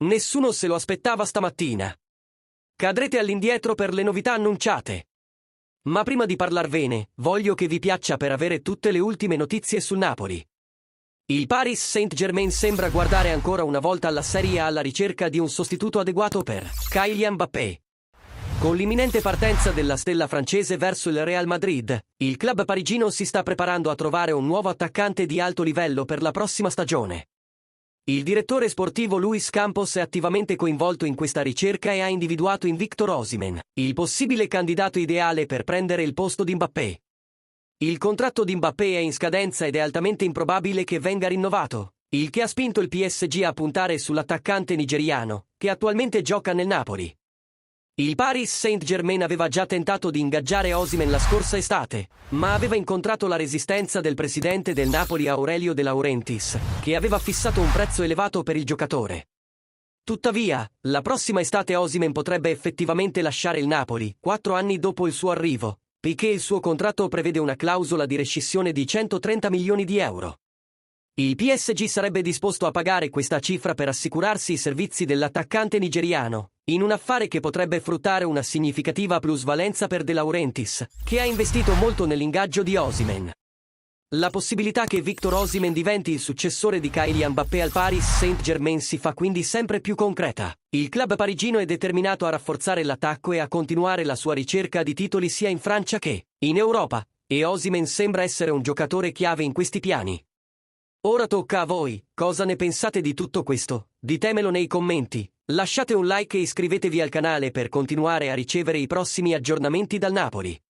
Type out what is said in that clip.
Nessuno se lo aspettava stamattina. Cadrete all'indietro per le novità annunciate. Ma prima di parlarvene, voglio che vi piaccia per avere tutte le ultime notizie sul Napoli. Il Paris Saint-Germain sembra guardare ancora una volta alla Serie A alla ricerca di un sostituto adeguato per Kylian Mbappé. Con l'imminente partenza della stella francese verso il Real Madrid, il club parigino si sta preparando a trovare un nuovo attaccante di alto livello per la prossima stagione. Il direttore sportivo Luis Campos è attivamente coinvolto in questa ricerca e ha individuato in Victor Osimhen il possibile candidato ideale per prendere il posto di Mbappé. Il contratto di Mbappé è in scadenza ed è altamente improbabile che venga rinnovato, il che ha spinto il PSG a puntare sull'attaccante nigeriano, che attualmente gioca nel Napoli. Il Paris Saint-Germain aveva già tentato di ingaggiare Osimhen la scorsa estate, ma aveva incontrato la resistenza del presidente del Napoli Aurelio De Laurentiis, che aveva fissato un prezzo elevato per il giocatore. Tuttavia, la prossima estate Osimhen potrebbe effettivamente lasciare il Napoli, 4 anni dopo il suo arrivo, poiché il suo contratto prevede una clausola di rescissione di 130 milioni di euro. Il PSG sarebbe disposto a pagare questa cifra per assicurarsi i servizi dell'attaccante nigeriano, in un affare che potrebbe fruttare una significativa plusvalenza per De Laurentiis, che ha investito molto nell'ingaggio di Osimhen. La possibilità che Victor Osimhen diventi il successore di Kylian Mbappé al Paris Saint-Germain si fa quindi sempre più concreta. Il club parigino è determinato a rafforzare l'attacco e a continuare la sua ricerca di titoli sia in Francia che in Europa, e Osimhen sembra essere un giocatore chiave in questi piani. Ora tocca a voi, cosa ne pensate di tutto questo? Ditemelo nei commenti, lasciate un like e iscrivetevi al canale per continuare a ricevere i prossimi aggiornamenti dal Napoli.